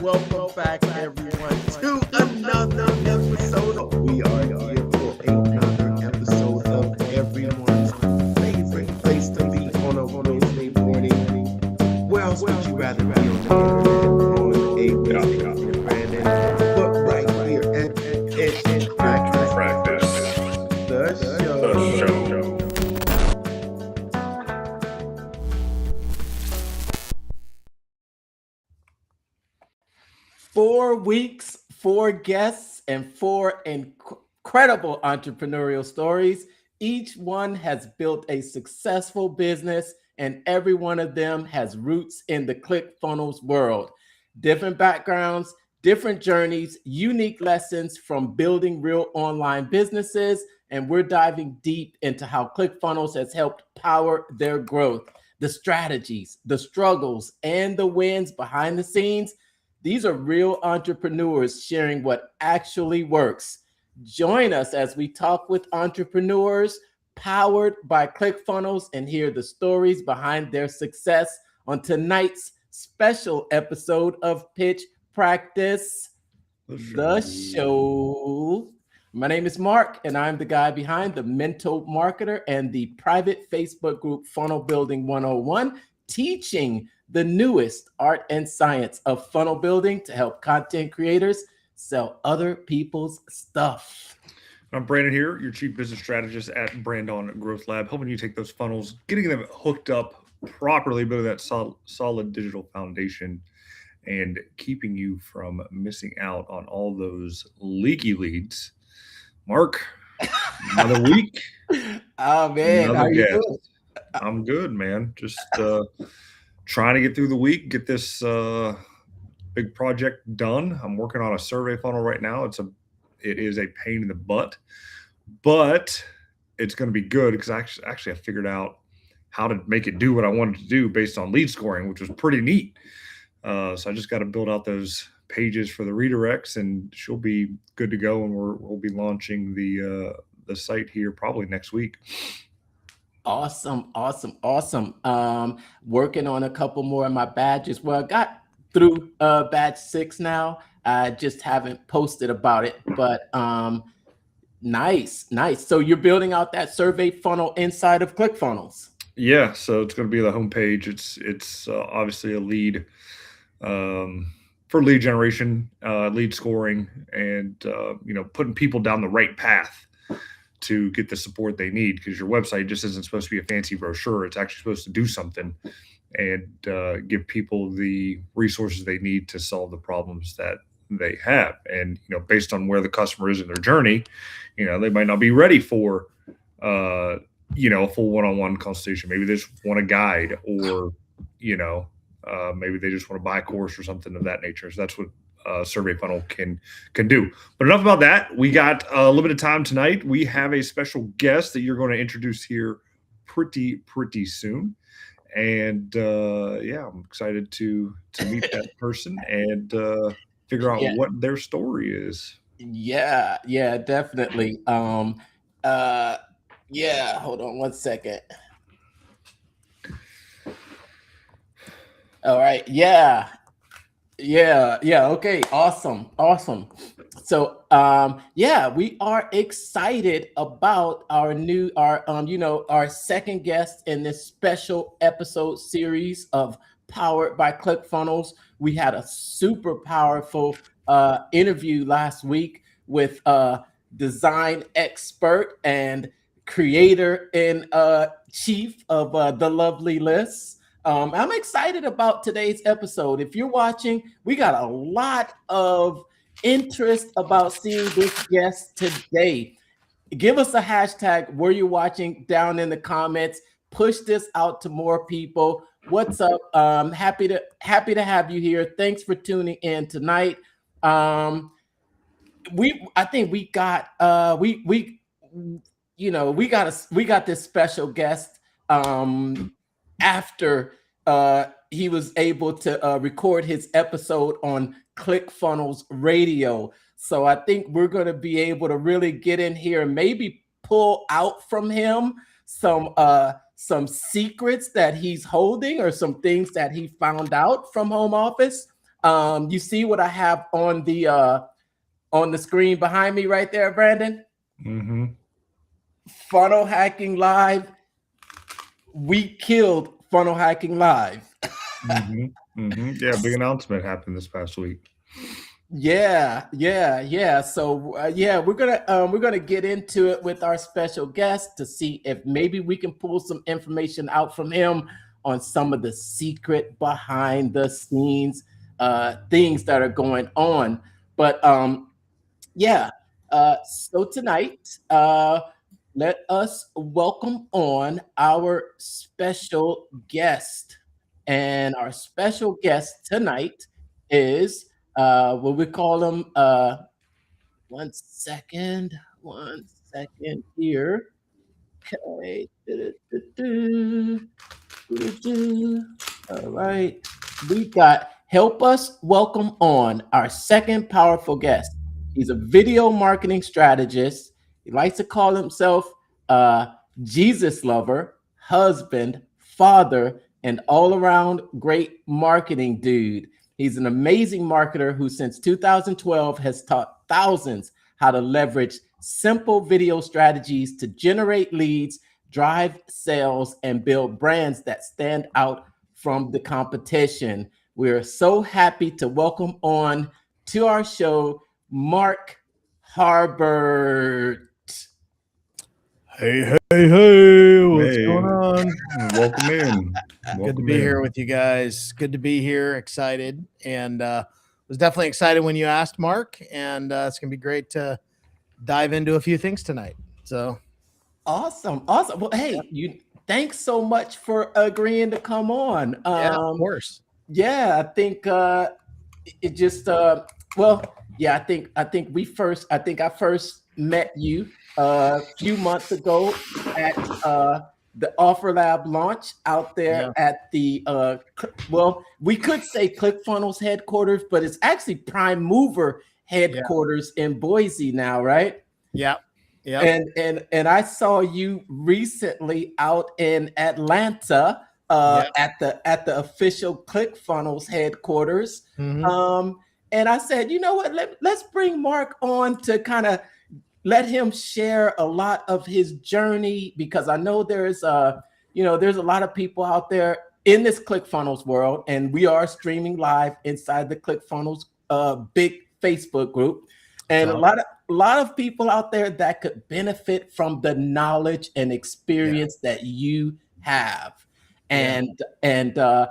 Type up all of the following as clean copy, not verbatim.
welcome back everyone to another episode. We are here for another episode of everyone's favorite place to be on a Wednesday morning. Where else would you rather be on the internet on a Wednesday morning, Brandon? But right here at Practice, the show. 4 weeks, 4 guests, and 4 incredible entrepreneurial stories. Each one has built a successful business, and every one of them has roots in the Clickfunnels world. Different backgrounds, different journeys, unique lessons from building real online businesses, and we're diving deep into how Clickfunnels has helped power their growth, the strategies, the struggles, and the wins behind the scenes. These are real entrepreneurs sharing what actually works. Join us as we talk with entrepreneurs powered by Clickfunnels and hear the stories behind their success on tonight's special episode of Pitch Practice, the show. My name is Mark, and I'm the guy behind the Mental Marketer and the private Facebook group Funnel Building 101, teaching the newest art and science of funnel building to help content creators sell other people's stuff. I'm Brandon here, your Chief Business Strategist at Brandon Growth Lab, helping you take those funnels, getting them hooked up properly, building that solid digital foundation, and keeping you from missing out on all those leaky leads. Mark, another week. Oh, man. How are you doing? I'm good, man. Just trying to get through the week, get this big project done. I'm working on a survey funnel right now. It is a pain in the butt, but it's going to be good because actually I figured out how to make it do what I wanted to do based on lead scoring, which was pretty neat. So I just got to build out those pages for the redirects, and she'll be good to go. And we'll be launching the site here probably next week. Awesome. Working on a couple more of my badges. Well, I got through badge 6 now. I just haven't posted about it, but nice. So you're building out that survey funnel inside of Clickfunnels. Yeah, so it's going to be the homepage. It's obviously a lead for lead generation, lead scoring, and putting people down the right path to get the support they need, because your website just isn't supposed to be a fancy brochure. It's actually supposed to do something and give people the resources they need to solve the problems that they have. And, based on where the customer is in their journey, they might not be ready for, a full one-on-one consultation. Maybe they just want a guide, or, maybe they just want to buy a course or something of that nature. So that's what survey funnel can do. But enough about that. We got a limited time tonight. We have a special guest that you're going to introduce here pretty soon. And I'm excited to meet that person and figure out what their story is. Yeah, definitely. Hold on one second. All right. Yeah. Okay. Awesome. So, we are excited about our second guest in this special episode series of Powered by Clickfunnels. We had a super powerful interview last week with design expert and creator in chief of the Lovely List. I'm excited about today's episode. If you're watching, we got a lot of interest about seeing this guest today. Give us a hashtag where you're watching down in the comments. Push this out to more people. What's up? Happy to have you here. Thanks for tuning in tonight. I think we got this special guest after he was able to record his episode on Clickfunnels Radio. So I think we're going to be able to really get in here and maybe pull out from him some secrets that he's holding or some things that he found out from home office. You see what I have on the screen behind me right there, Brandon? Mm-hmm. Funnel Hacking Live. We killed Funnel Hacking Live. Mm-hmm. Mm-hmm. Yeah, big announcement happened this past week. Yeah. So yeah, we're gonna get into it with our special guest to see if maybe we can pull some information out from him on some of the secret behind the scenes things that are going on. But yeah, so tonight, let us welcome on our special guest, and our special guest tonight is what we call him. One second here. Okay. Do-do-do-do. All right. We got help us welcome on our second powerful guest. He's a video marketing strategist. He likes to call himself a Jesus lover, husband, father, and all around great marketing dude. He's an amazing marketer who, since 2012, has taught thousands how to leverage simple video strategies to generate leads, drive sales, and build brands that stand out from the competition. We're so happy to welcome on to our show Mark Harbert. Hey, what's Hey, going on? welcome in. Good to Welcome be here in. with you guys. Good to be here. Excited, and was definitely excited when you asked, Mark. And it's gonna be great to dive into a few things tonight. So Awesome. Well, hey, you thanks so much for agreeing to come on. yeah, of course. Yeah, I think it just well, yeah, I think I first met you a few months ago at the Offer Lab launch out there Yeah, at the well, we could say ClickFunnels headquarters, but it's actually Prime Mover yeah, headquarters in Boise now, right? yeah, yeah, And I saw you recently out in Atlanta yeah. at the official ClickFunnels headquarters. hmm Um, and I said, you know what? Let's bring Mark on to kind of let him share a lot of his journey, because I know there's a lot of people out there in this ClickFunnels world, and we are streaming live inside the ClickFunnels big Facebook group, and So a lot of people out there that could benefit from the knowledge and yeah, experience that you have. yeah. And I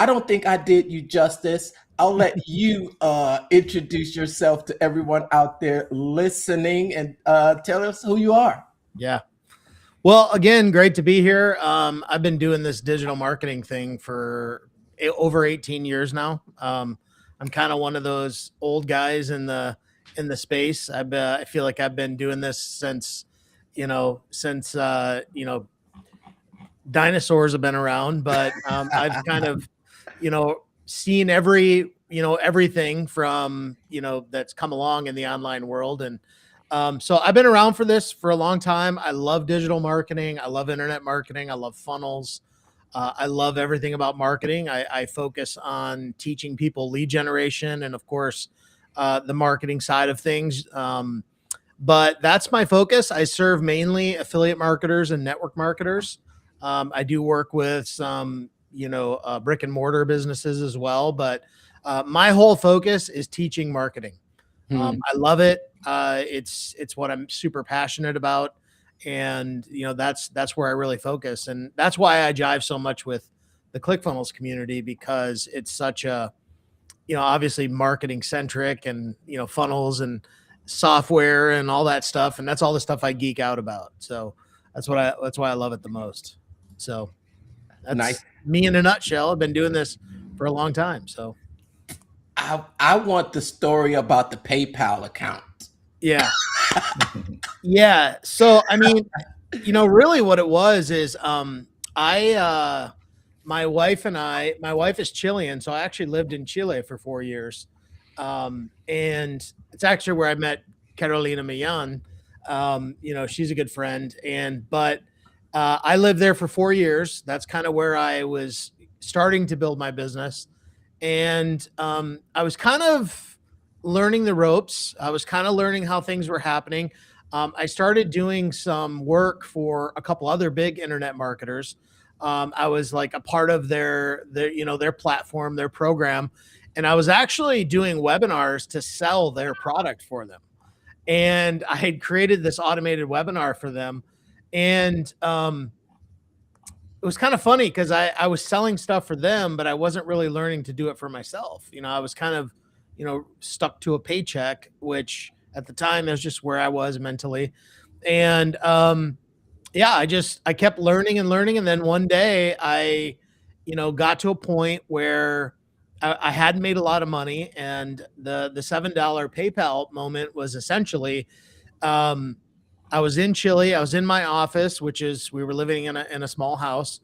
don't think I did you justice. I'll let you introduce yourself to everyone out there listening, and tell us who you are. Yeah. Well, again, great to be here. I've been doing this digital marketing thing for over 18 years now. I'm kind of one of those old guys in the space. I feel like I've been doing this since dinosaurs have been around, but I've kind of seen everything from that's come along in the online world. And so I've been around for this for a long time. I love digital marketing. I love internet marketing. I love funnels. I love everything about marketing. I focus on teaching people lead generation and, of course, the marketing side of things. But that's my focus. I serve mainly affiliate marketers and network marketers. I do work with some, brick and mortar businesses as well. But my whole focus is teaching marketing. Hmm. I love it. It's what I'm super passionate about, and that's where I really focus, and that's why I jive so much with the ClickFunnels community, because it's such a obviously marketing centric, and funnels and software and all that stuff, and that's all the stuff I geek out about. So that's why I love it the most. So Nice. that's me in a nutshell. I've been doing this for a long time. So I want the story about the PayPal account. yeah. Yeah. So, I mean, really what it was is, my wife my wife is Chilean. So I actually lived in Chile for 4 years. And it's actually where I met Carolina Millan. She's a good friend. But I lived there for 4 years. That's kind of where I was starting to build my business. and I was kind of learning the ropes. I was kind of learning how things were happening. I started doing some work for a couple other big internet marketers. I was like a part of their platform, their program, and I was actually doing webinars to sell their product for them. And I had created this automated webinar for them, and it was kind of funny because I was selling stuff for them, but I wasn't really learning to do it for myself. I was kind of, stuck to a paycheck, which at the time that's just where I was mentally. And yeah, I kept learning and learning. And then one day I, got to a point where I hadn't made a lot of money. And the $7 PayPal moment was essentially, I was in Chile. I was in my office, we were living in a small house.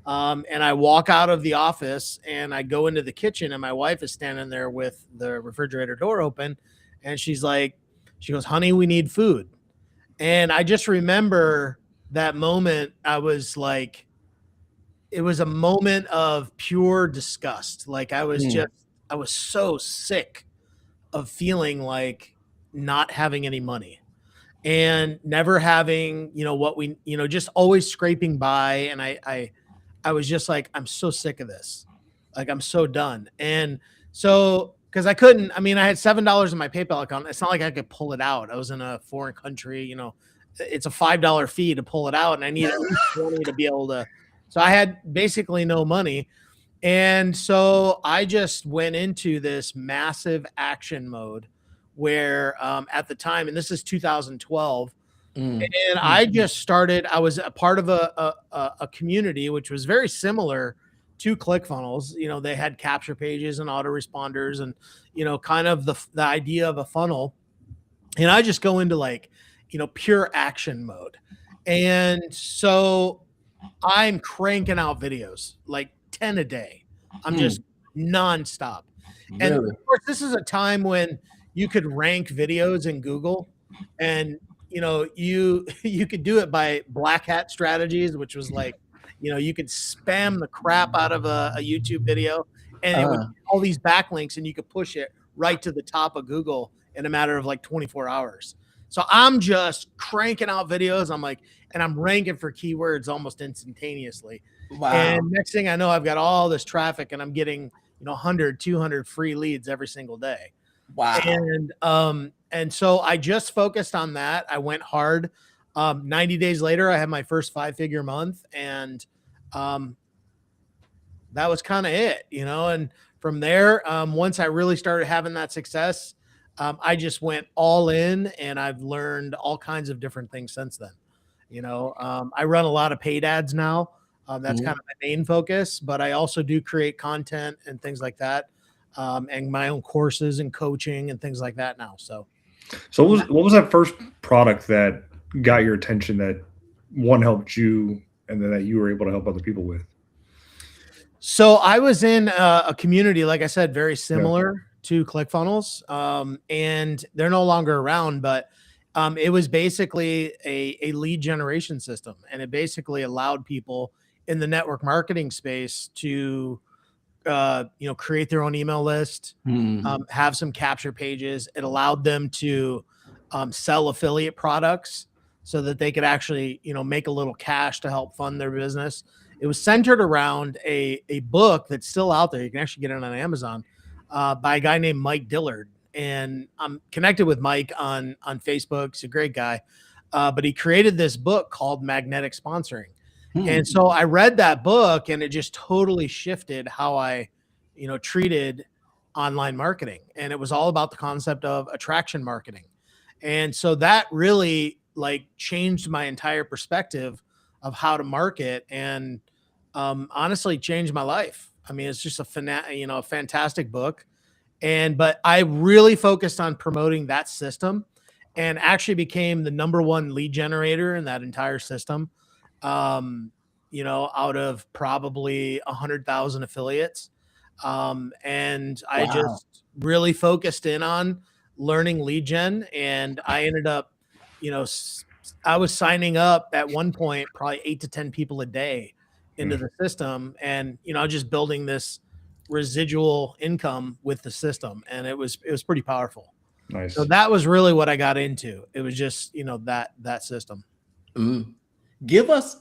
And I walk out of the office and I go into the kitchen, and my wife is standing there with the refrigerator door open. And she goes, "Honey, we need food." And I just remember that moment. I was like, it was a moment of pure disgust. Like I was so sick of feeling like not having any money and never having, what we, just always scraping by. And I was just like, I'm so sick of this. Like, I'm so done. And so, cause I had $7 in my PayPal account. It's not like I could pull it out. I was in a foreign country, it's a $5 fee to pull it out. And I needed at least 20 to be able to, so I had basically no money. And so I just went into this massive action mode where at the time, and this is 2012, and I just started, I was a part of a community, which was very similar to ClickFunnels. They had capture pages and autoresponders and, kind of the idea of a funnel. And I just go into like, pure action mode. And so I'm cranking out videos like 10 a day. I'm just nonstop. And of course, this is a time when you could rank videos in Google, and you could do it by black hat strategies, which was like, you could spam the crap out of a YouTube video, and it would all these backlinks, and you could push it right to the top of Google in a matter of like 24 hours. So I'm just cranking out videos. And I'm ranking for keywords almost instantaneously. Wow. And next thing I know, I've got all this traffic, and I'm getting, 100, 200 free leads every single day. Wow. And so I just focused on that. I went hard. 90 days later, I had my first 5-figure month, and that was kind of it, and from there, once I really started having that success, I just went all in, and I've learned all kinds of different things since then. I run a lot of paid ads now. That's kind of my main focus, but I also do create content and things like that. And my own courses and coaching and things like that now. So what was that first product that got your attention that one helped you and then that you were able to help other people with? So I was in a community, like I said, very similar to ClickFunnels, and they're no longer around, but it was basically a lead generation system, and it basically allowed people in the network marketing space to create their own email list, have some capture pages. It allowed them to sell affiliate products so that they could actually, make a little cash to help fund their business. It was centered around a book that's still out there. You can actually get it on Amazon by a guy named Mike Dillard. And I'm connected with Mike on Facebook. He's a great guy. But he created this book called Magnetic Sponsoring. And so I read that book, and it just totally shifted how I, treated online marketing. And it was all about the concept of attraction marketing. And so that really changed my entire perspective of how to market, and honestly changed my life. I mean, it's just a fantastic book. But I really focused on promoting that system, and actually became the #1 lead generator in that entire system. Out of probably 100,000 affiliates. And wow. I just really focused in on learning lead gen, and I ended up, I was signing up at one point, probably 8 to 10 people a day into the system. And, just building this residual income with the system, and it was pretty powerful. Nice. So that was really what I got into. It was just, that system. Give us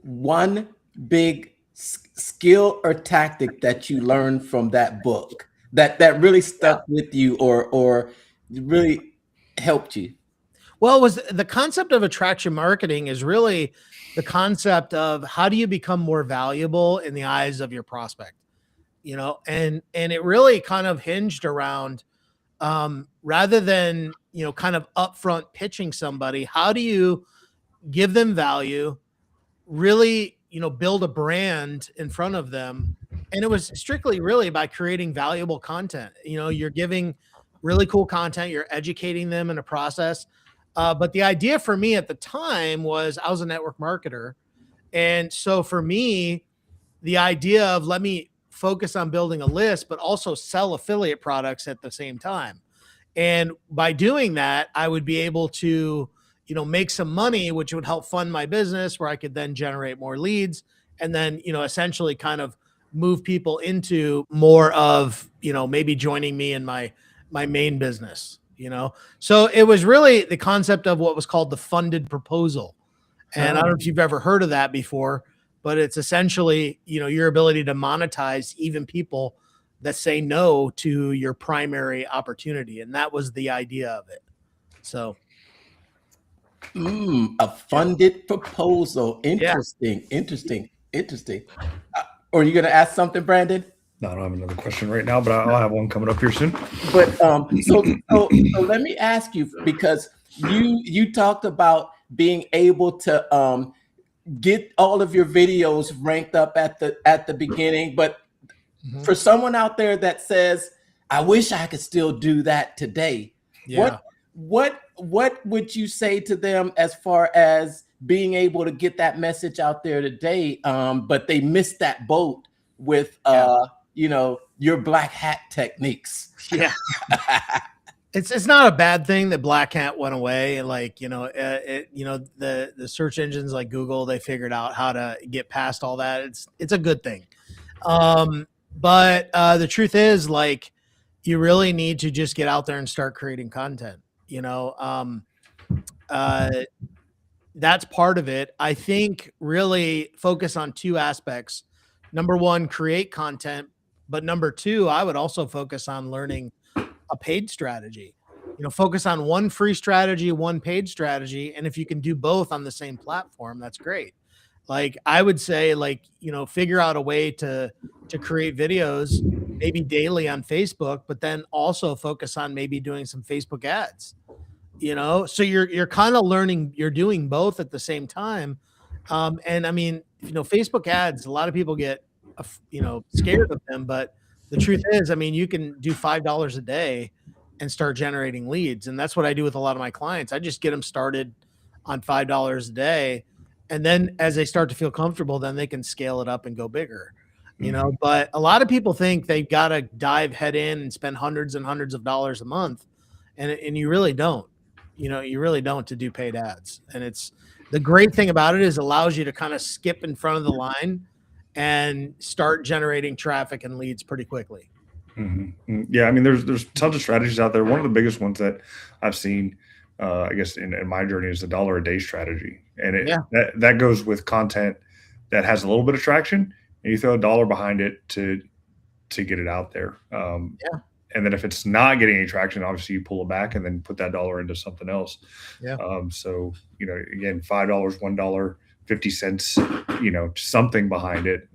one big skill or tactic that you learned from that book that really stuck with you or really helped you. Well, it was the concept of attraction marketing is really the concept of how do you become more valuable in the eyes of your prospect, and it really kind of hinged around, rather than, kind of upfront pitching somebody, how do you give them value, really, build a brand in front of them. And it was strictly really by creating valuable content. You're giving really cool content, you're educating them in a process. But the idea for me at the time was I was a network marketer. And so for me, the idea of let me focus on building a list, but also sell affiliate products at the same time. And by doing that, I would be able to, make some money, which would help fund my business, where I could then generate more leads and then, essentially kind of move people into more of, maybe joining me in my main business, So it was really the concept of what was called the funded proposal. And I don't know if you've ever heard of that before, but it's essentially, your ability to monetize even people that say no to your primary opportunity. And that was the idea of it. So. A funded proposal. Interesting. Are you going to ask something, Brandon? No, I don't have another question right now, but I'll have one coming up here soon. But so let me ask you, because you talked about being able to get all of your videos ranked up at the beginning, but for someone out there that says, I wish I could still do that today. Yeah. What would you say to them as far as being able to get that message out there today, but they missed that boat with your black hat techniques? Yeah. It's not a bad thing that black hat went away. Like, the search engines like Google, they figured out how to get past all that. It's a good thing. But the truth is, like, you really need to just get out there and start creating content. That's part of it. I think really focus on two aspects. Number one, create content. But number two, I would also focus on learning a paid strategy. Focus on one free strategy, one paid strategy. And if you can do both on the same platform, that's great. Like I would say, figure out a way to create videos, maybe daily on Facebook, but then also focus on maybe doing some Facebook ads. So you're kind of learning, you're doing both at the same time. And I mean, Facebook ads, a lot of people get, scared of them, but the truth is, I mean, you can do $5 a day and start generating leads. And that's what I do with a lot of my clients. I just get them started on $5 a day. And then as they start to feel comfortable, then they can scale it up and go bigger, but a lot of people think they've got to dive head in and spend hundreds and hundreds of dollars a month. And you really don't. You really don't to do paid ads. And it's the great thing about it is it allows you to kind of skip in front of the line and start generating traffic and leads pretty quickly. Mm-hmm. Yeah. I mean, there's tons of strategies out there. One of the biggest ones that I've seen, I guess in my journey is the $1 a day strategy. And that goes with content that has a little bit of traction and you throw $1 behind it to get it out there. And then if it's not getting any traction, obviously you pull it back and then put that $1 into something else. Yeah. So, again, $5, $1, 50 cents, something behind it.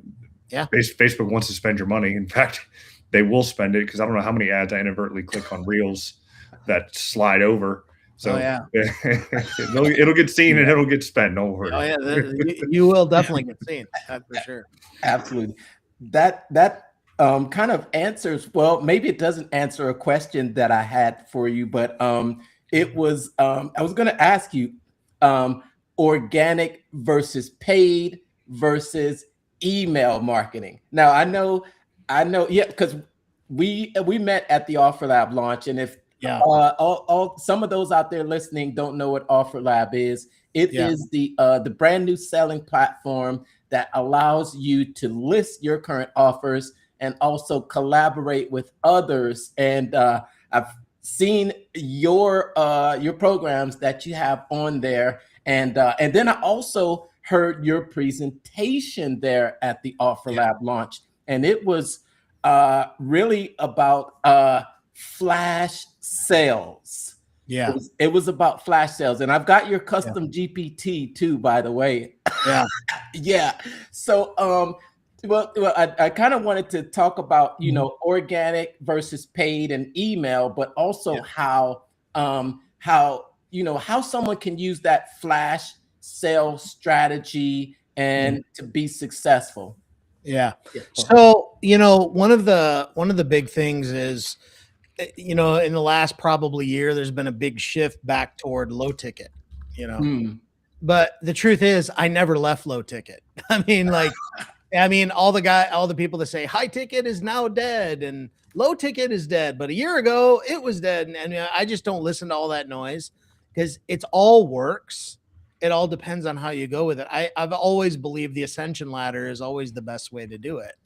Yeah. Facebook wants to spend your money. In fact, they will spend it because I don't know how many ads I inadvertently click on reels that slide over. So it'll get seen and it'll get spent. Don't worry. Oh yeah. You will definitely get seen. That's for sure. Absolutely. That kind of answers, well, maybe it doesn't answer a question that I had for you, but it was, I was going to ask you, organic versus paid versus email marketing. Now I know, yeah, because we met at the Offer Lab launch, and if some of those out there listening don't know what Offer Lab is, it is the brand new selling platform that allows you to list your current offers and also collaborate with others. And I've seen your programs that you have on there, and then I also heard your presentation there at the Offer Lab launch, and it was really about flash sales. Yeah. It was about flash sales, and I've got your custom GPT too, by the way. Yeah. Yeah. So, well, I kind of wanted to talk about, organic versus paid and email, but also how someone can use that flash sales strategy and to be successful. Yeah. So, one of the big things is, in the last probably year, there's been a big shift back toward low ticket, but the truth is I never left low ticket. all the people that say high ticket is now dead and low ticket is dead, but a year ago it was dead. And I just don't listen to all that noise because it's all works. It all depends on how you go with it. I've always believed the ascension ladder is always the best way to do it,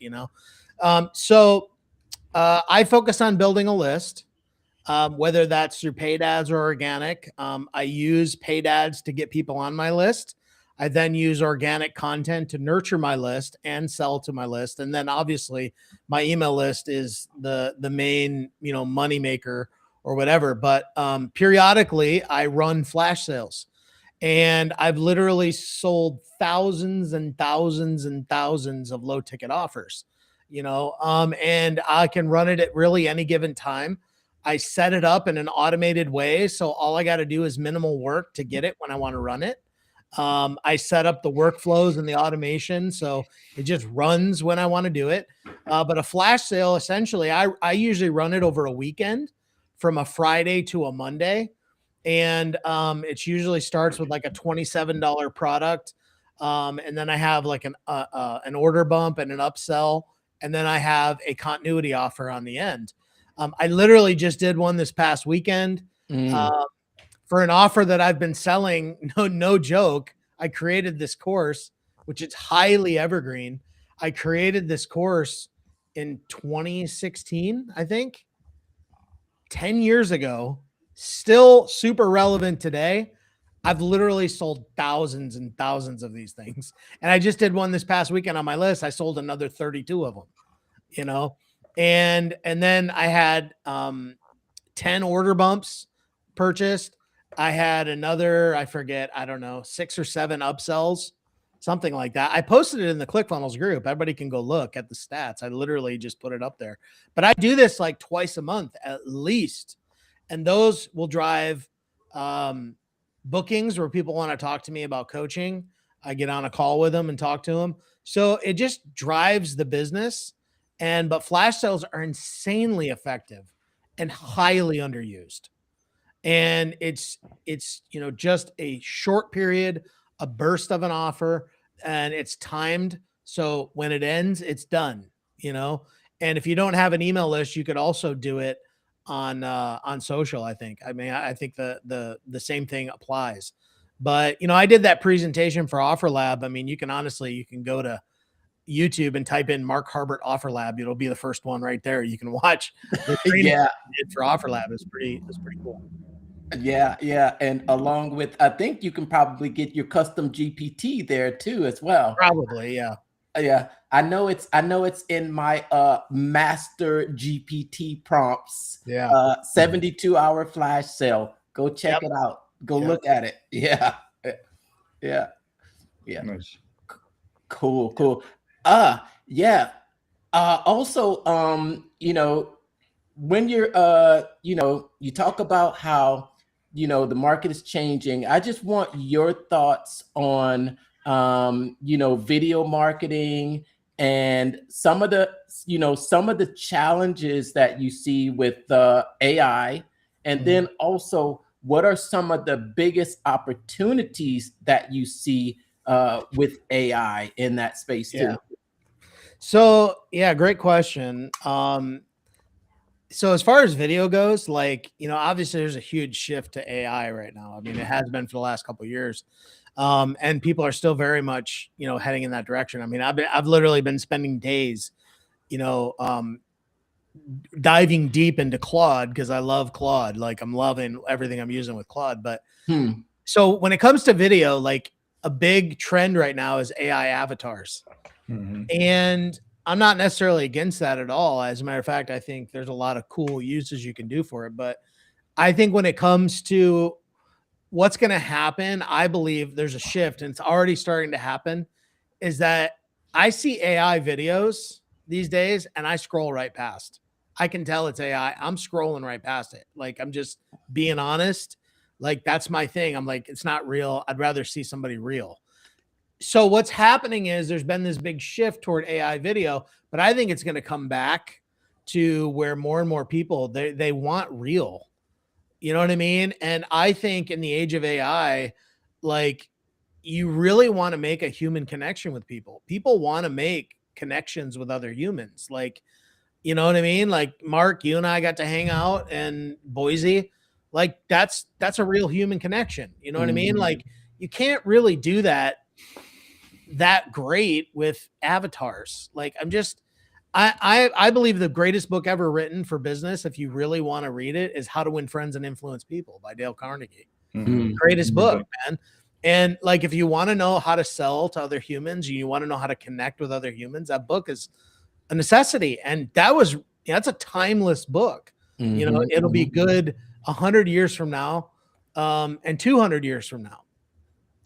So I focus on building a list, whether that's through paid ads or organic. I use paid ads to get people on my list. I then use organic content to nurture my list and sell to my list. And then obviously my email list is the main, money maker or whatever. But periodically I run flash sales. And I've literally sold thousands and thousands and thousands of low ticket offers, and I can run it at really any given time. I set it up in an automated way. So all I got to do is minimal work to get it when I want to run it. I set up the workflows and the automation. So it just runs when I want to do it. But a flash sale, essentially, I usually run it over a weekend from a Friday to a Monday. And it usually starts with like a $27 product. And then I have like an order bump and an upsell. And then I have a continuity offer on the end. I literally just did one this past weekend for an offer that I've been selling. No joke. I created this course, which is highly evergreen. I created this course in 2016, I think, 10 years ago. Still super relevant today. I've literally sold thousands and thousands of these things. And I just did one this past weekend on my list. I sold another 32 of them, and then I had 10 order bumps purchased. I had another, I forget, 6 or 7 upsells, something like that. I posted it in the Clickfunnels group. Everybody can go look at the stats. I literally just put it up there. But I do this like twice a month at least. And those will drive bookings where people want to talk to me about coaching. I get on a call with them and talk to them. So it just drives the business. But flash sales are insanely effective and highly underused. And it's just a short period, a burst of an offer, and it's timed. So when it ends, it's done, And if you don't have an email list, you could also do it on social. I think the same thing applies, but I did that presentation for Offer Lab. You can go to YouTube and type in Mark Harbert Offer Lab. It'll be the first one right there. You can watch the for Offer Lab. It's pretty cool. Yeah. And along with, I think you can probably get your custom GPT there too, as well. Probably. Yeah. Yeah, I know it's in my master GPT prompts. Yeah. 72-hour flash sale. Go check it out. Go look at it. Yeah. Nice. Cool. Yeah. Also, when you're you talk about how the market is changing. I just want your thoughts on video marketing and some of the challenges that you see with AI, and then also what are some of the biggest opportunities that you see with AI in that space too? So great question. So as far as video goes, obviously there's a huge shift to AI right now. It has been for the last couple of years. And people are still very much, heading in that direction. I've literally been spending days diving deep into Claude because I love Claude. Like I'm loving everything I'm using with Claude. But so when it comes to video, like a big trend right now is AI avatars. And I'm not necessarily against that at all. As a matter of fact, I think there's a lot of cool uses you can do for it. But I think when it comes to what's going to happen, I believe there's a shift, and it's already starting to happen, is that I see AI videos these days and I scroll right past. I can tell it's AI. I'm scrolling right past it. Like, I'm just being honest. Like, that's my thing. I'm like, it's not real. I'd rather see somebody real. So what's happening is there's been this big shift toward AI video, but I think it's going to come back to where more and more people, they want real. You know what I mean? And I think in the age of AI, like, you really want to make a human connection with people. People want to make connections with other humans. Like, you know what I mean? Like, Mark, you and I got to hang out in Boise. Like, that's a real human connection. You know what I mean? Like, you can't really do that great with avatars. Like, I believe the greatest book ever written for business, if you really want to read it, is How to Win Friends and Influence People by Dale Carnegie. Greatest book, man. And like, if you want to know how to sell to other humans, you want to know how to connect with other humans, that book is a necessity. And that's a timeless book. You know, it'll be good 100 years from now, and 200 years from now.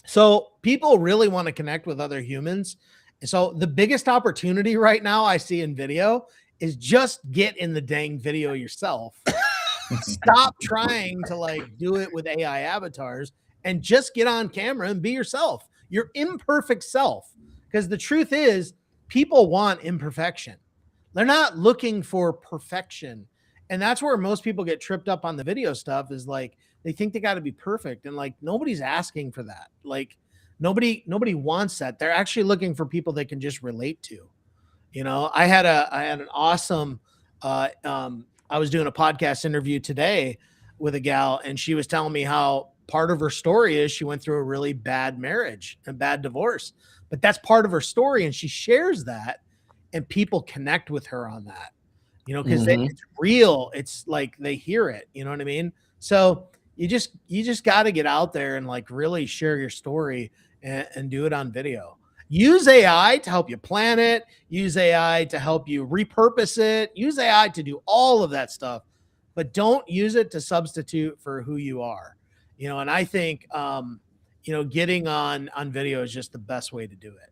So people really want to connect with other humans. And so the biggest opportunity right now I see in video is just get in the dang video yourself. Stop trying to like do it with AI avatars and just get on camera and be yourself, your imperfect self. Because the truth is, people want imperfection. They're not looking for perfection. And that's where most people get tripped up on the video stuff, is like, they think they got to be perfect. And like, nobody's asking for that. Like, nobody wants that. They're actually looking for people they can just relate to. You know, I had an awesome, I was doing a podcast interview today with a gal, and she was telling me how part of her story is she went through a really bad marriage and bad divorce, but that's part of her story. And she shares that, and people connect with her on that, you know, because it's real. It's like they hear it, you know what I mean? So you just got to get out there and like really share your story and do it on video. Use AI to help you plan it. Use AI to help you repurpose it. Use AI to do all of that stuff, but don't use it to substitute for who you are. You know, and I think, you know, getting on video is just the best way to do it.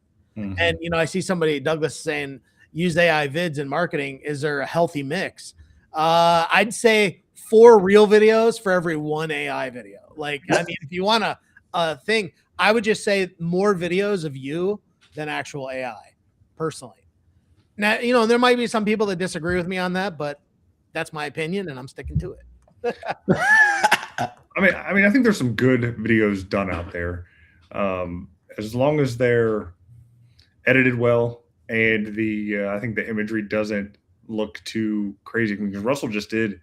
And, you know, I see somebody, Douglas, saying, use AI vids in marketing. Is there a healthy mix? I'd say 4 real videos for every 1 AI video. Like, I mean, if you want a thing, I would just say more videos of you than actual AI, personally. Now, you know, there might be some people that disagree with me on that, but that's my opinion, and I'm sticking to it. I mean, I think there's some good videos done out there, as long as they're edited well, and I think the imagery doesn't look too crazy. Because Russell just did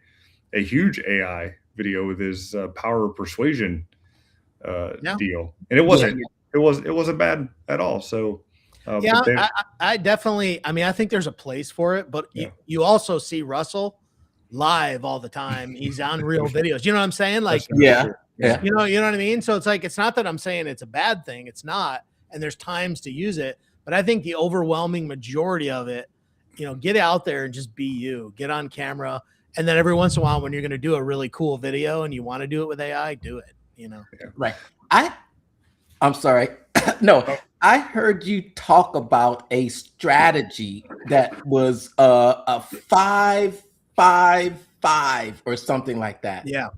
a huge AI video with his power of persuasion deal, and it wasn't bad at all. So I definitely, I mean, I think there's a place for it, but you also see Russell live all the time. He's on real videos. You know what I'm saying? Like, you know what I mean? So it's like, it's not that I'm saying it's a bad thing. It's not. And there's times to use it, but I think the overwhelming majority of it, you know, get out there and just be you, get on camera. And then every once in a while, when you're going to do a really cool video and you want to do it with AI, do it, you know? Right. I'm sorry. No, I heard you talk about a strategy that was a 5-5-5 or something like that. Yeah.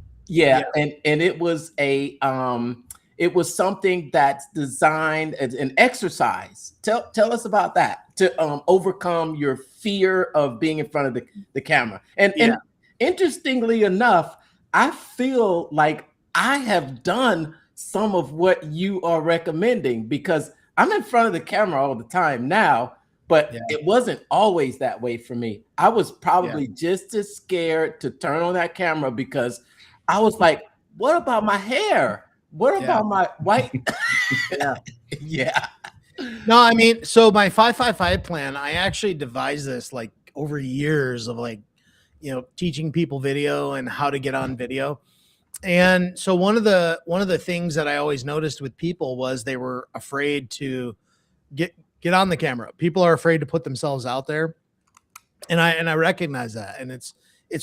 And it was it was something that's designed as an exercise. Tell us about that, to overcome your fear of being in front of the camera. And interestingly enough, I feel like I have done some of what you are recommending, because I'm in front of the camera all the time now, but it wasn't always that way for me. I was probably just as scared to turn on that camera because I was like, what about my hair? What about my white? No, I mean, so my 5-5-5 plan, I actually devised this like over years of like, teaching people video and how to get on video. And so one of the things that I always noticed with people was they were afraid to get on the camera. People are afraid to put themselves out there. And I recognize that. And it's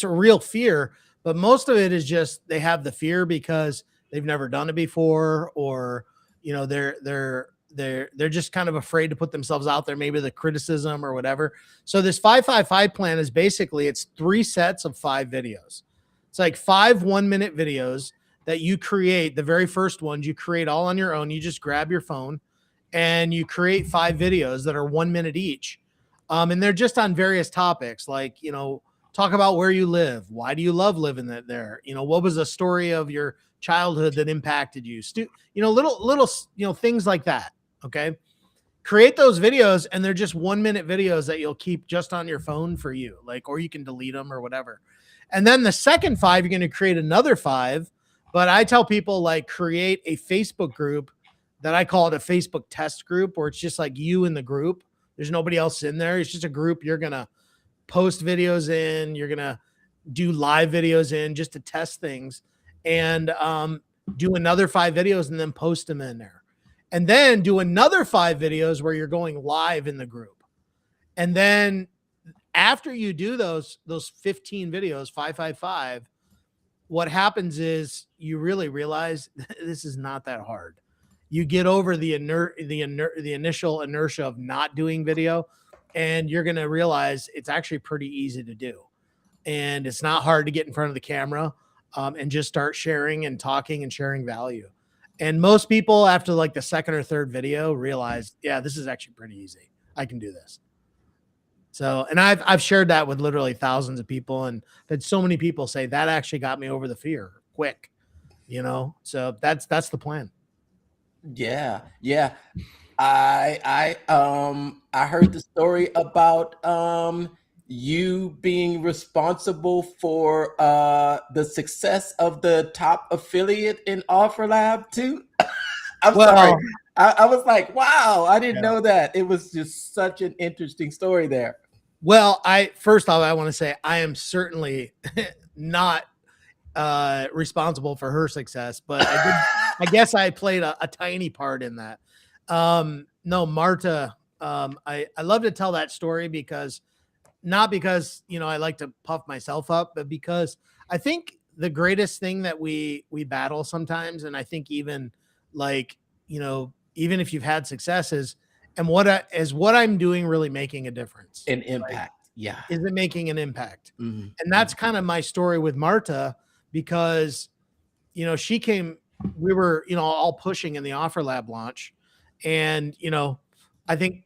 a real fear, but most of it is just they have the fear because they've never done it before, or they're just kind of afraid to put themselves out there, maybe the criticism or whatever. So this 5-5-5 plan is basically, it's 3 sets of 5 videos. It's like 5 1-minute videos that you create. The very first ones you create all on your own. You just grab your phone and you create 5 videos that are 1 minute each. And they're just on various topics, like, talk about where you live. Why do you love living there? What was the story of your childhood that impacted you? Little things like that. Okay. Create those videos, and they're just 1 minute videos that you'll keep just on your phone for you, or you can delete them or whatever. And then the second 5, you're going to create another 5. But I tell people, create a Facebook group that I call it a Facebook test group, where it's just like you in the group. There's nobody else in there. It's just a group you're going to post videos in. You're going to do live videos in just to test things, and do another 5 videos and then post them in there. And then do another 5 videos where you're going live in the group. And then after you do those 15 videos, 5-5-5, what happens is you really realize this is not that hard. You get over the initial inertia of not doing video, and you're going to realize it's actually pretty easy to do. And it's not hard to get in front of the camera and just start sharing and talking and sharing value. And most people, after the second or third video, realize, yeah, this is actually pretty easy. I can do this. So, and I've shared that with literally thousands of people, and had so many people say that actually got me over the fear quick, so that's the plan. Yeah. I heard the story about you being responsible for the success of the top affiliate in OfferLab too. Sorry. I was like, wow, I didn't know that. It was just such an interesting story there. Well, first off, I want to say I am certainly not responsible for her success, but I guess I played a tiny part in that. No, Marta, I love to tell that story because not because, I like to puff myself up, but because I think the greatest thing that we battle sometimes, and I think even even if you've had successes, and what I'm doing really making a difference? An impact. Is it making an impact? Mm-hmm. And that's kind of my story with Marta, because, she came, we were, all pushing in the OfferLab launch. And, I think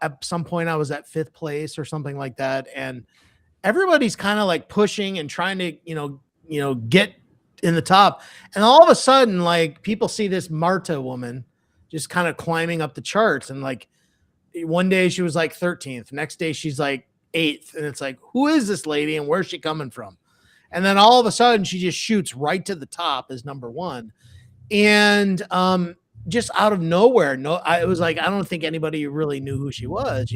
at some point I was at 5th place or something like that. And everybody's kind of pushing and trying to, get in the top. And all of a sudden, people see this Marta woman just kind of climbing up the charts. And one day she was 13th. Next day she's 8th. And it's who is this lady and where's she coming from? And then all of a sudden she just shoots right to the top as number 1. And just out of nowhere, it was I don't think anybody really knew who she was,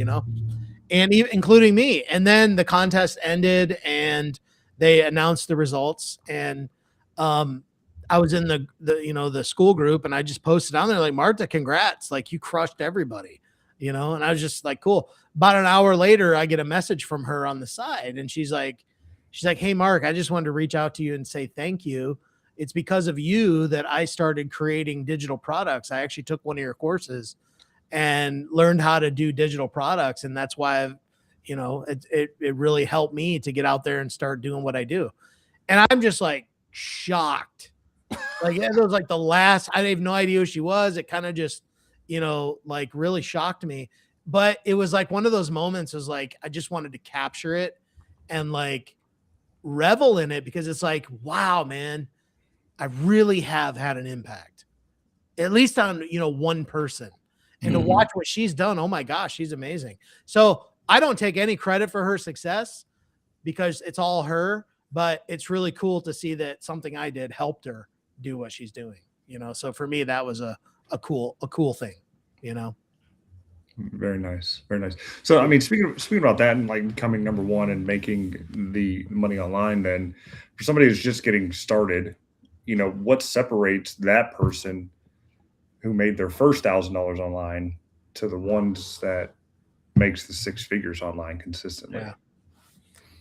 and even including me. And then the contest ended and they announced the results. And I was in the school group, and I just posted on there Marta, congrats, you crushed everybody, and I was just cool. About an hour later, I get a message from her on the side, and she's like, hey, Mark, I just wanted to reach out to you and say thank you. It's because of you that I started creating digital products. I actually took one of your courses and learned how to do digital products. And that's why it really helped me to get out there and start doing what I do. And I'm just shocked. It was the last, I have no idea who she was. It kind of just, really shocked me. But it was one of those moments was I just wanted to capture it and revel in it, because it's wow, man, I really have had an impact, at least on, one person. And to watch what she's done, oh my gosh, she's amazing. So I don't take any credit for her success because it's all her, but it's really cool to see that something I did helped her do what she's doing, So for me, that was a cool thing, Very nice. Very nice. So, I mean, speaking about that and like becoming number one and making the money online, then for somebody who's just getting started, what separates that person who made their first $1,000 online to the ones that makes the six figures online consistently? Yeah.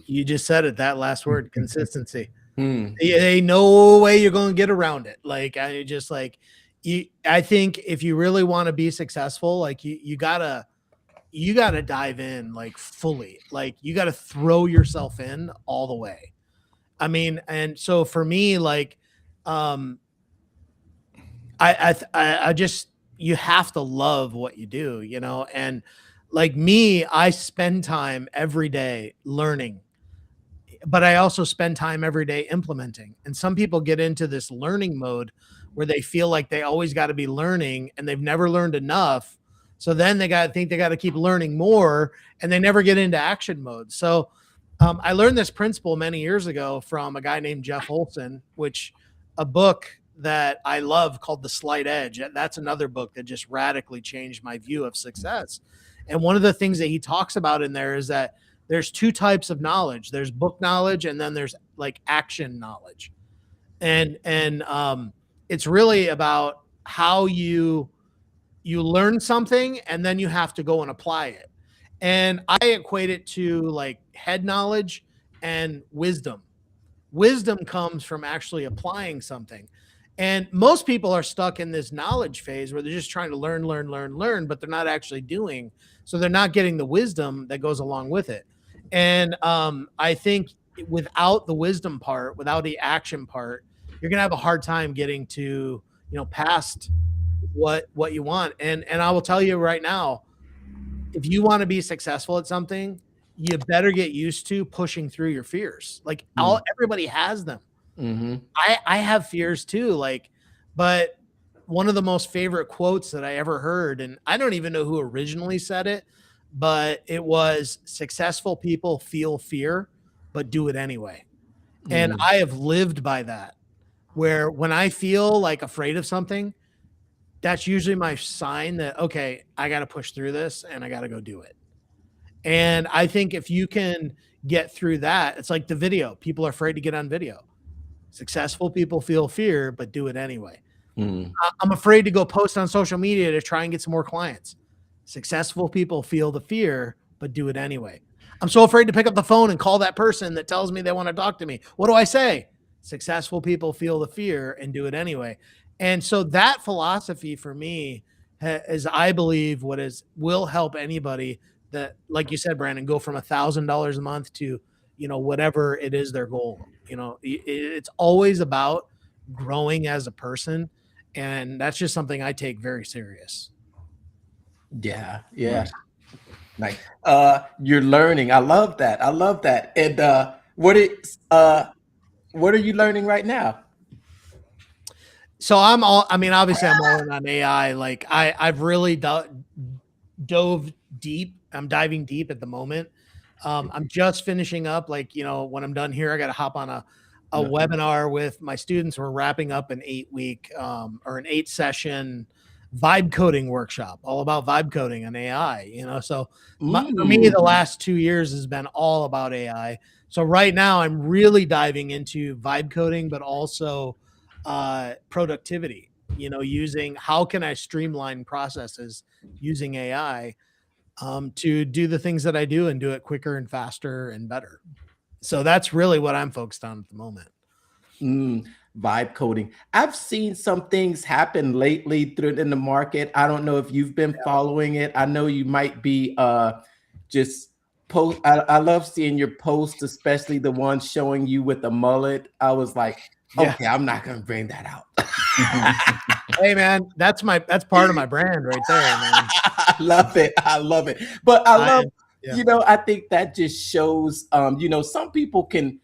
You just said it, that last word, consistency. Hmm. Ain't no way you're going to get around it. Like, I think if you really want to be successful, like you gotta dive in like fully, like you got to throw yourself in all the way. I mean, and so for me, like, I just, you have to love what you do, and like me, I spend time every day learning, but I also spend time every day implementing. And some people get into this learning mode where they feel like they always got to be learning and they've never learned enough. So then they got to keep learning more, and they never get into action mode. So I learned this principle many years ago from a guy named Jeff Olson, which a book that I love called The Slight Edge. That's another book that just radically changed my view of success. And one of the things that he talks about in there is that there's two types of knowledge. There's book knowledge, and then there's like action knowledge. And it's really about how you learn something and then you have to go and apply it. And I equate it to like head knowledge and wisdom. Wisdom comes from actually applying something. And most people are stuck in this knowledge phase where they're just trying to learn, but they're not actually doing. So they're not getting the wisdom that goes along with it. And I think without the wisdom part, without the action part, you're going to have a hard time getting to, past what you want. And I will tell you right now, if you want to be successful at something, you better get used to pushing through your fears. Like everybody has them. Mm-hmm. I have fears too. Like, but one of the most favorite quotes that I ever heard, and I don't even know who originally said it, but it was, successful people feel fear, but do it anyway. And I have lived by that, where when I feel like afraid of something, that's usually my sign that, okay, I got to push through this and I got to go do it. And I think if you can get through that, it's like the video. People are afraid to get on video. Successful people feel fear, but do it anyway. I'm afraid to go post on social media to try and get some more clients. Successful people feel the fear, but do it anyway. I'm so afraid to pick up the phone and call that person that tells me they want to talk to me. What do I say? Successful people feel the fear and do it anyway. And so that philosophy for me is, I believe, will help anybody that, like you said, Brandon, go from $1,000 a month to, whatever it is their goal. It's always about growing as a person. And that's just something I take very serious. Yeah. Like you're learning. I love that. And what are you learning right now? So obviously I'm all in on AI. Like I've really dove deep. I'm diving deep at the moment. I'm just finishing up, like, when I'm done here, I got to hop on a webinar with my students. We're wrapping up an 8-week or an 8-session vibe coding workshop, all about vibe coding and AI, so for me, the last 2 years has been all about AI. So right now I'm really diving into vibe coding, but also productivity, using, how can I streamline processes using AI to do the things that I do and do it quicker and faster and better. So that's really what I'm focused on at the moment. Vibe coding. I've seen some things happen lately in the market. I don't know if you've been following it. I know you might be just post. I love seeing your posts, especially the ones showing you with the mullet. I was like, okay, I'm not gonna bring that out. Hey man, that's part of my brand right there, man. I love it. But I love, I think that just shows, some people can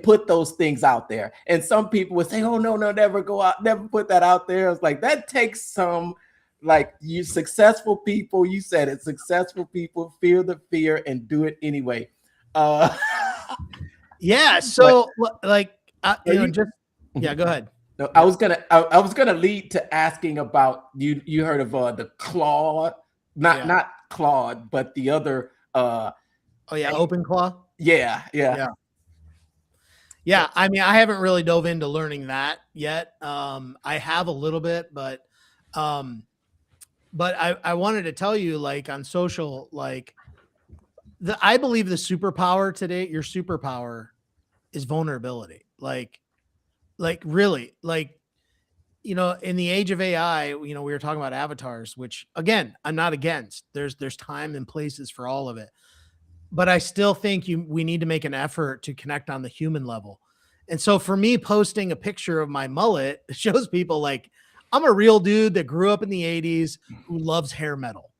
put those things out there, and some people would say, oh no, never go out, never put that out there. It's like, that takes some, like, successful people, you said it, successful people feel the fear and do it anyway. Yeah. So like, go ahead. No, I was gonna lead to asking about, you heard of the Claude, not Claude, but the other. OpenClaw. Yeah. Yeah, I mean, I haven't really dove into learning that yet. I have a little bit, but I wanted to tell you, like, on social, like, I believe the superpower today, your superpower is vulnerability. Like really, like, in the age of AI, we were talking about avatars, which again, I'm not against. There's time and places for all of it. But I still think we need to make an effort to connect on the human level. And so for me, posting a picture of my mullet shows people, like, I'm a real dude that grew up in the 80s who loves hair metal.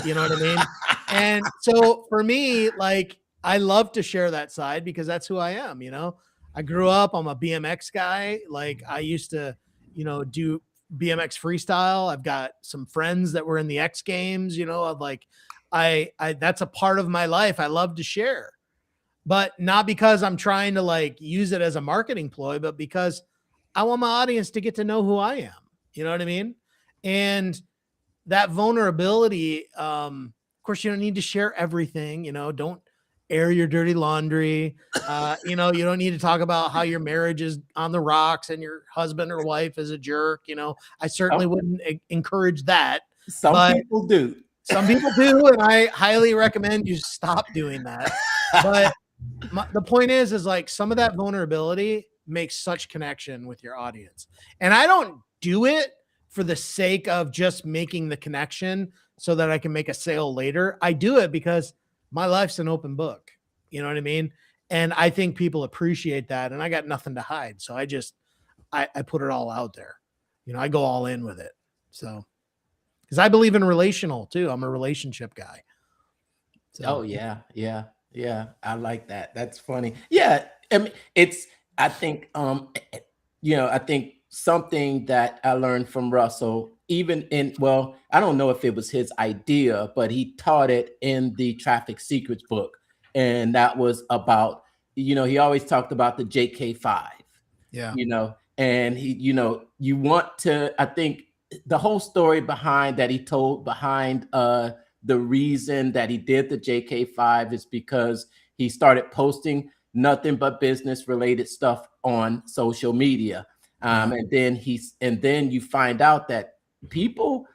You know what I mean? And so for me, like, I love to share that side because that's who I am. I grew up, I'm a BMX guy. Like, I used to, do BMX freestyle. I've got some friends that were in the X Games, of like, I that's a part of my life I love to share, but not because I'm trying to, like, use it as a marketing ploy, but because I want my audience to get to know who I am. You know what I mean? And that vulnerability, of course, you don't need to share everything. Don't air your dirty laundry. You don't need to talk about how your marriage is on the rocks and your husband or wife is a jerk. I certainly wouldn't encourage that. Some people do. Some people do, and I highly recommend you stop doing that. But the point is like, some of that vulnerability makes such connection with your audience. And I don't do it for the sake of just making the connection so that I can make a sale later. I do it because my life's an open book. You know what I mean? And I think people appreciate that. And I got nothing to hide. So I put it all out there. I go all in with it. So, because I believe in relational too. I'm a relationship guy. So. Oh yeah. I like that. That's funny. Yeah. I mean, I think something that I learned from Russell, even I don't know if it was his idea, but he taught it in the Traffic Secrets book. And that was about, he always talked about the JK5. Yeah. And he, you want to, I think the whole story behind that he told behind the reason that he did the JK5 is because he started posting nothing but business related stuff on social media. And then you find out that people,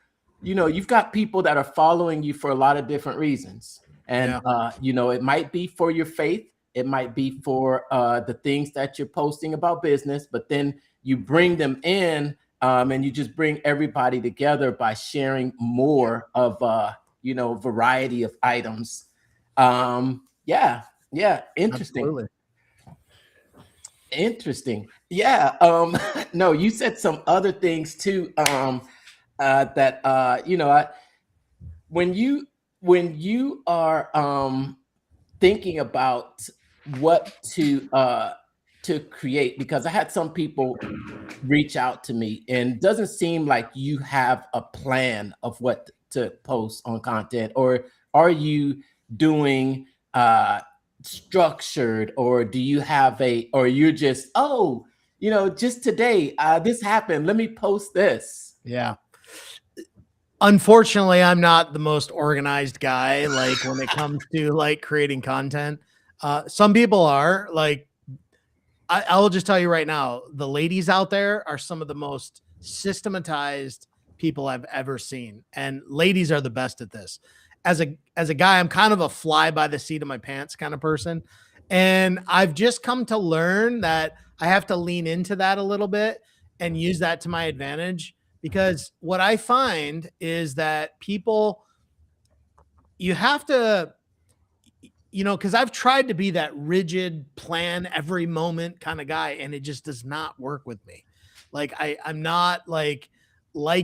you've got people that are following you for a lot of different reasons. And, it might be for your faith. It might be for the things that you're posting about business, but then you bring them in and you just bring everybody together by sharing more of, variety of items. Yeah. Interesting. Absolutely. Interesting. Yeah. No, you said some other things too. That when you are thinking about what to create, because I had some people reach out to me, and it doesn't seem like you have a plan of what to post on content, or are you doing structured, or do you have or you're just, just today, this happened, let me post this? Yeah. Unfortunately, I'm not the most organized guy, like, when it comes to, like, creating content. Some people are. Like, I will just tell you right now, the ladies out there are some of the most systematized people I've ever seen. And ladies are the best at this. As a guy, I'm kind of a fly by the seat of my pants kind of person. And I've just come to learn that I have to lean into that a little bit and use that to my advantage. Because what I find is that people, you have to, because I've tried to be that rigid plan every moment kind of guy, and it just does not work with me. Like, I'm not like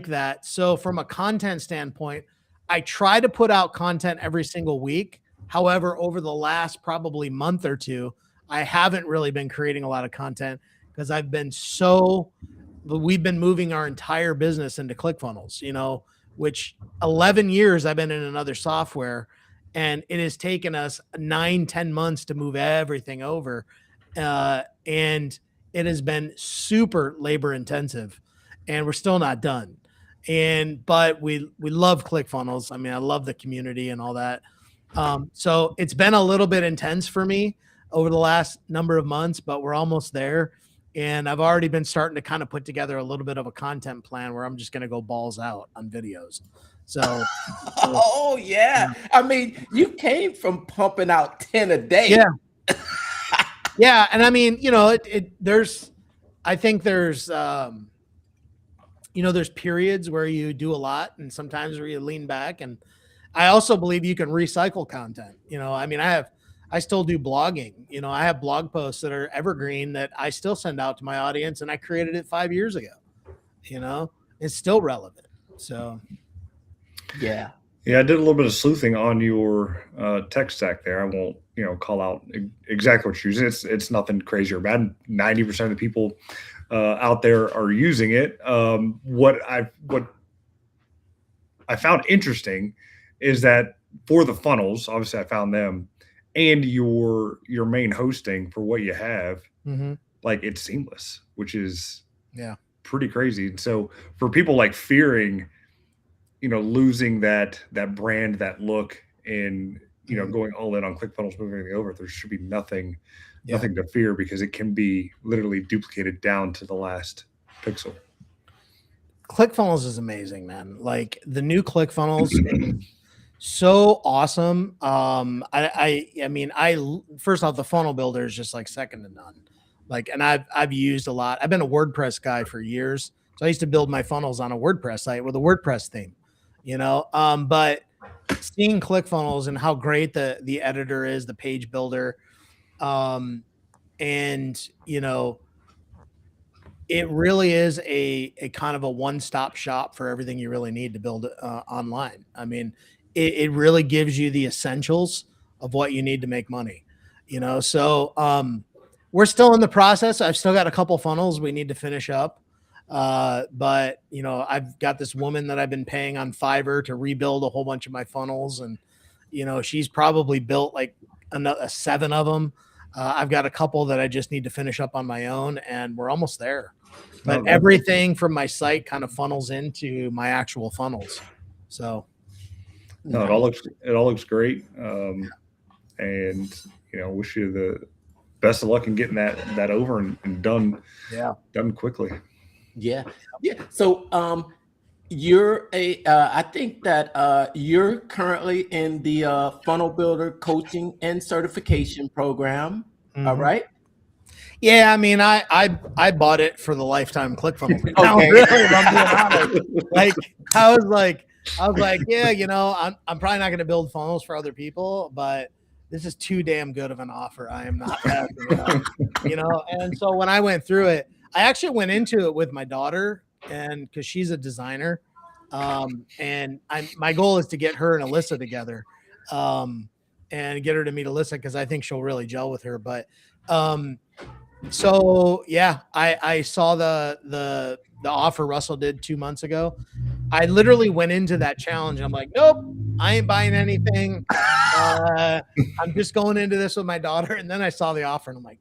that. So from a content standpoint, I try to put out content every single week. However, over the last probably month or two, I haven't really been creating a lot of content because we've been moving our entire business into Clickfunnels, which 11 years I've been in another software, and it has taken us 9-10 months to move everything over. And it has been super labor intensive, and we're still not done. But we love ClickFunnels. I mean, I love the community and all that. So it's been a little bit intense for me over the last number of months, but we're almost there. And I've already been starting to kind of put together a little bit of a content plan where I'm just going to go balls out on videos. So, oh yeah. I mean, you came from pumping out 10 a day. Yeah. Yeah. And I mean, you know, I think there's, you know, there's periods where you do a lot and sometimes where you lean back. And I also believe you can recycle content. You know, I mean, I still do blogging. You know, I have blog posts that are evergreen that I still send out to my audience, and I created it 5 years ago. You know, it's still relevant. So, yeah, I did a little bit of sleuthing on your tech stack there. I won't, you know, call out exactly what you're using. It's nothing crazy or bad. 90% of the people out there are using it. What I found interesting is that for the funnels, obviously I found them, and your main hosting for what you have, like it's seamless, which is pretty crazy. And so for people like fearing, you know, losing that brand, that look, and you know, going all in on ClickFunnels, moving everything over, there should be nothing to fear, because it can be literally duplicated down to the last pixel. ClickFunnels is amazing, man. Like the new ClickFunnels, so awesome. I mean, first off, the funnel builder is just like second to none. Like, and I've used a lot. I've been a WordPress guy for years, so I used to build my funnels on a WordPress site with a WordPress theme, you know. But seeing ClickFunnels and how great the editor is, the page builder, and you know, it really is a kind of a one-stop shop for everything you really need to build online. I mean, it really gives you the essentials of what you need to make money, you know? So we're still in the process. I've still got a couple funnels we need to finish up. But you know, I've got this woman that I've been paying on Fiverr to rebuild a whole bunch of my funnels. And, you know, she's probably built like a 7 of them. I've got a couple that I just need to finish up on my own, and we're almost there. But everything from my site kind of funnels into my actual funnels. So no, it all looks great. And you know, wish you the best of luck in getting that over and done. Yeah, done quickly. Yeah. So you're I think that you're currently in the funnel builder coaching and certification program. All right. Yeah, I mean, I bought it for the lifetime ClickFunnels. Okay. Really, I'm being honest. Like I was like, yeah, you know, I'm probably not going to build funnels for other people, but this is too damn good of an offer. I am not passing it up, you know. And so when I went through it, I actually went into it with my daughter, and because she's a designer, and my goal is to get her and Alyssa together, and get her to meet Alyssa because I think she'll really gel with her. But so yeah, I saw the offer Russell did 2 months ago. I literally went into that challenge. I'm like, nope, I ain't buying anything. I'm just going into this with my daughter. And then I saw the offer and I'm like,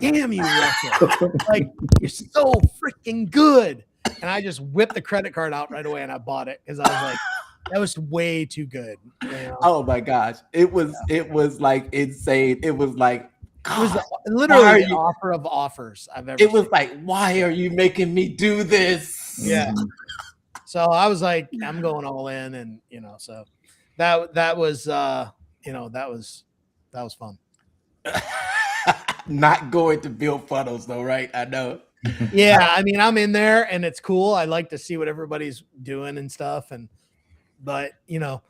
damn you, Russell. Like, you're so freaking good. And I just whipped the credit card out right away and I bought it because I was like, that was way too good. You know? Oh my gosh. It was like insane. It was like, it was literally the offer of offers I've ever seen. It was like, why are you making me do this? Yeah. So I was like, I'm going all in, and you know, so that was you know, that was fun. Not going to build funnels though, right? I know. Yeah, I mean, I'm in there and it's cool. I like to see what everybody's doing and stuff, but you know,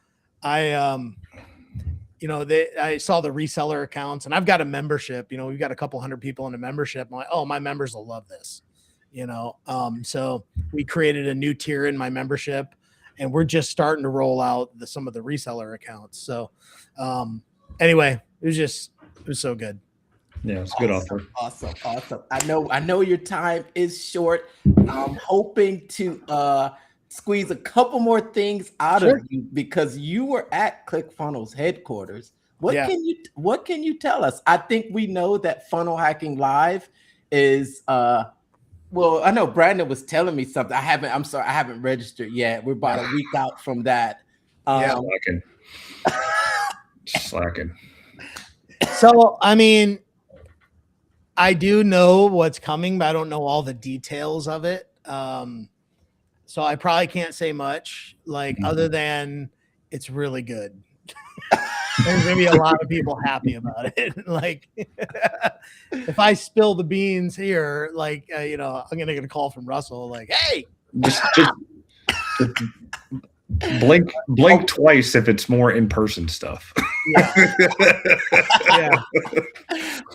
you know, I saw the reseller accounts, and I've got a membership. You know, we've got a couple hundred people in a membership. I'm like, oh, my members will love this. You know, so we created a new tier in my membership, and we're just starting to roll out some of the reseller accounts. So, anyway, it was so good. Yeah, it's a good offer. Awesome. I know your time is short. I'm hoping to squeeze a couple more things out of you because you were at ClickFunnels headquarters. What can you tell us? I think we know that Funnel Hacking Live is Well, I know Brandon was telling me something. I'm sorry, I haven't registered yet. We're about a week out from that. Yeah. Slacking. So, I mean, I do know what's coming, but I don't know all the details of it. So I probably can't say much, like other than it's really good. There's gonna be a lot of people happy about it. Like, if I spill the beans here, like I'm gonna get a call from Russell, like, "Hey, just blink twice if it's more in-person stuff." Yeah. Yeah.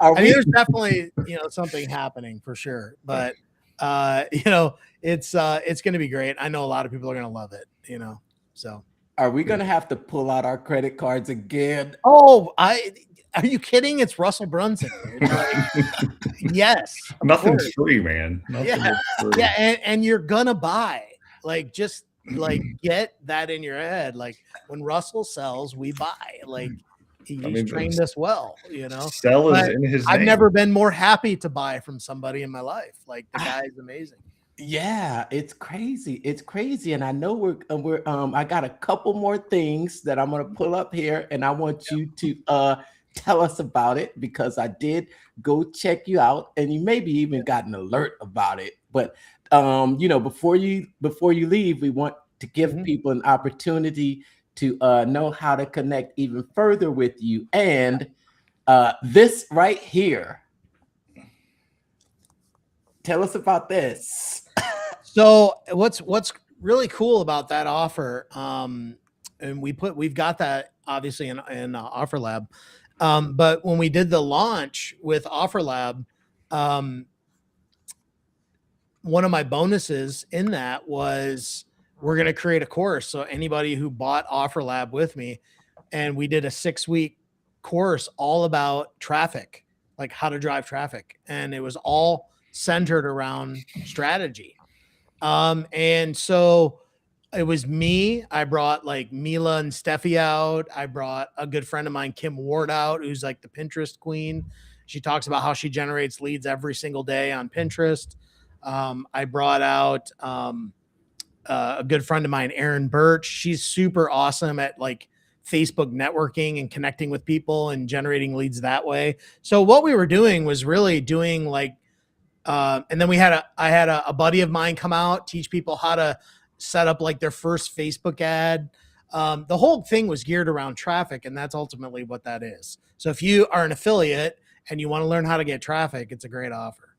I mean, there's definitely, something happening for sure, but it's going to be great. I know a lot of people are going to love it, so. Are we going to have to pull out our credit cards again? Oh, are you kidding? It's Russell Brunson. Like, yes. Nothing's free, man. Yeah. And you're going to buy, like, just like get that in your head. Like, when Russell sells, we buy. Like, he's trained us well, Sell is in his name. I've never been more happy to buy from somebody in my life. Like, the guy is amazing. Yeah, it's crazy. It's crazy. And I know I got a couple more things that I'm going to pull up here, and I want you to tell us about it, because I did go check you out, and you maybe even got an alert about it. But before you leave, we want to give people an opportunity to know how to connect even further with you. And this right here, tell us about this. So what's really cool about that offer, and we've got that obviously in Offer Lab, but when we did the launch with Offer Lab, one of my bonuses in that was we're going to create a course. So anybody who bought Offer Lab with me, and we did a 6-week course all about traffic, like how to drive traffic, and it was all centered around strategy. And so it was me. I brought like Mila and Steffi out. I brought a good friend of mine, Kim Ward, out, who's like the Pinterest queen. She talks about how she generates leads every single day on Pinterest. I brought out a good friend of mine, Erin Birch. She's super awesome at like Facebook networking and connecting with people and generating leads that way. So what we were doing was really doing like, and then I had a buddy of mine come out, teach people how to set up like their first Facebook ad. The whole thing was geared around traffic, and that's ultimately what that is. So if you are an affiliate and you want to learn how to get traffic, it's a great offer.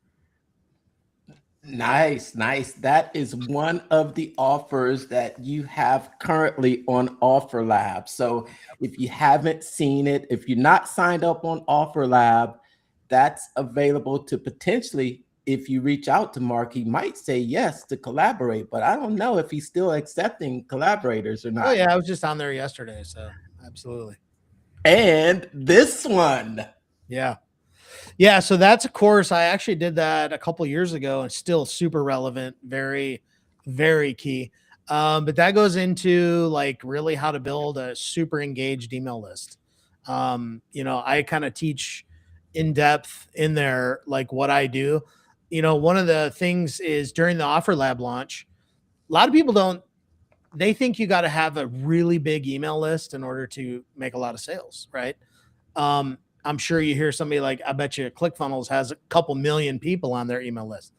Nice. That is one of the offers that you have currently on Offer Lab. So if you haven't seen it, if you're not signed up on Offer Lab, that's available to potentially, if you reach out to Mark, he might say yes to collaborate, but I don't know if he's still accepting collaborators or not. Oh yeah, I was just on there yesterday, so absolutely. And this one. Yeah, so that's a course. I actually did that a couple years ago, and still super relevant, very, very key. But that goes into like really how to build a super engaged email list. I kind of teach in depth in there, like what I do. One of the things is during the Offer Lab launch, a lot of people they think you got to have a really big email list in order to make a lot of sales, right? I'm sure you hear somebody like, I bet you ClickFunnels has a couple million people on their email list.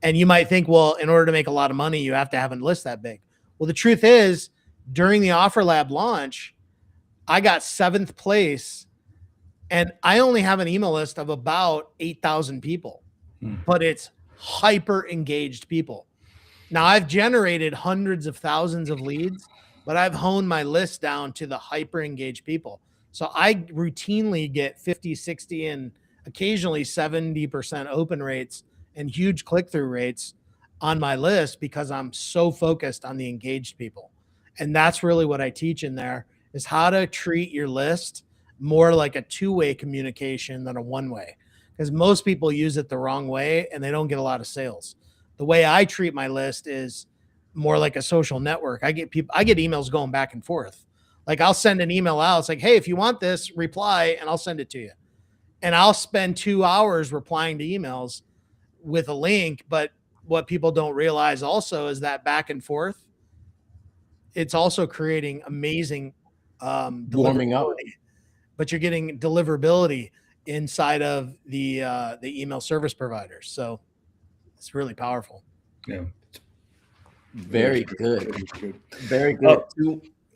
And you might think, well, in order to make a lot of money, you have to have a list that big. Well, the truth is, during the Offer Lab launch, I got 7th place, and I only have an email list of about 8,000 people. But it's hyper engaged people. Now, I've generated hundreds of thousands of leads, but I've honed my list down to the hyper engaged people. So I routinely get 50, 60, and occasionally 70% open rates and huge click-through rates on my list, because I'm so focused on the engaged people. And that's really what I teach in there, is how to treat your list more like a 2-way communication than a 1-way. Because most people use it the wrong way and they don't get a lot of sales. The way I treat my list is more like a social network. I get emails going back and forth. Like, I'll send an email out. It's like, hey, if you want this, reply, and I'll send it to you. And I'll spend 2 hours replying to emails with a link, but what people don't realize also is that back and forth, it's also creating amazing Warming up. deliverability, but you're getting deliverability inside of the email service providers. So it's really powerful. Yeah. Very good. Good. Very good.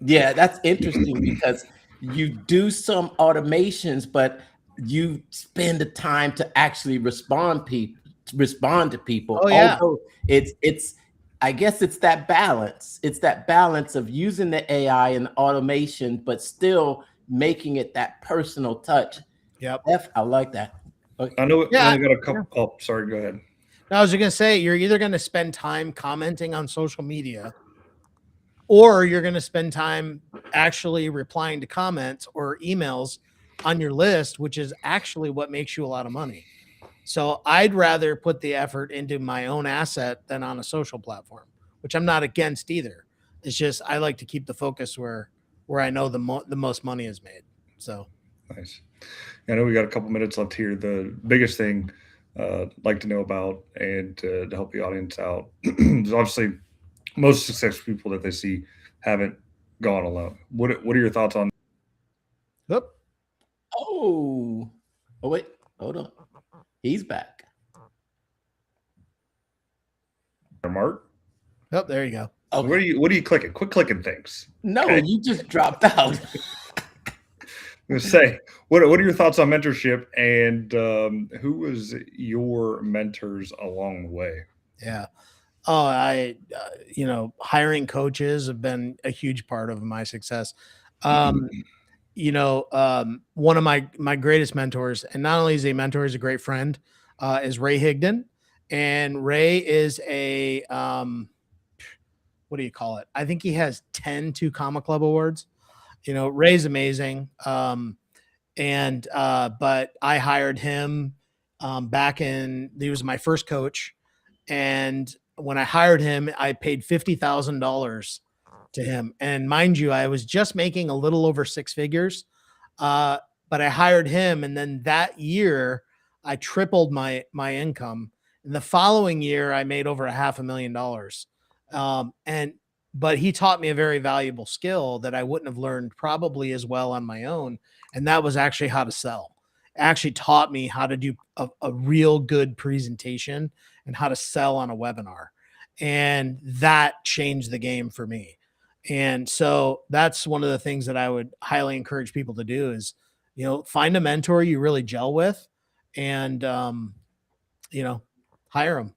Yeah, that's interesting because you do some automations, but you spend the time to actually respond to people. Oh, yeah. Although it's I guess it's that balance. It's that balance of using the AI and automation, but still making it that personal touch. Yep. I like that. I know. Yeah. I got a couple. Oh, sorry. Go ahead. Now, I was going to say, you're either going to spend time commenting on social media, or you're going to spend time actually replying to comments or emails on your list, which is actually what makes you a lot of money. So I'd rather put the effort into my own asset than on a social platform, which I'm not against either. It's just I like to keep the focus where I know the most money is made. So nice. I know we got a couple minutes left here. The biggest thing I'd like to know about and to help the audience out is obviously most successful people that they see haven't gone alone. What are your thoughts on? Oop. Oh wait, hold on. He's back. Mark? Oh, there you go. Okay. What are you clicking? Quit clicking things. No, Okay. you just dropped out. I'm gonna say, what are your thoughts on mentorship, and who was your mentors along the way? Yeah. Oh, hiring coaches have been a huge part of my success. One of my greatest mentors, and not only is he a mentor, he's a great friend, is Ray Higdon. And Ray is a, what do you call it? I think he has 10 Two Comma Club awards. Ray's amazing. But I hired him he was my first coach. And when I hired him, I paid $50,000 to him. And mind you, I was just making a little over six figures. But I hired him. And then that year I tripled my income. And the following year I made over $500,000. But he taught me a very valuable skill that I wouldn't have learned probably as well on my own. And that was actually how to sell. It actually taught me how to do a real good presentation and how to sell on a webinar. And that changed the game for me. And so that's one of the things that I would highly encourage people to do is, find a mentor you really gel with and, hire them.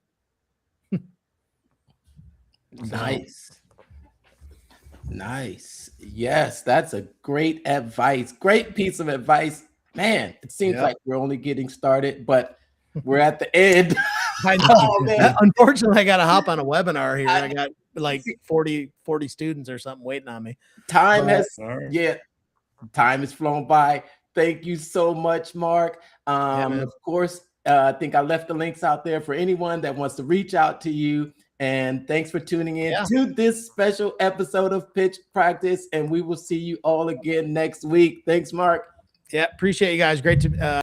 Nice. Yes, that's a great advice. Great piece of advice. Man, it seems like we're only getting started, but we're at the end. I know. Oh, man. Unfortunately, I got to hop on a webinar here. I got like 40 students or something waiting on me. Time has flown by. Thank you so much, Mark. Of course, I think I left the links out there for anyone that wants to reach out to you. And thanks for tuning in to this special episode of Pitch Practice. And we will see you all again next week. Thanks, Mark. Yeah, appreciate you guys. Great to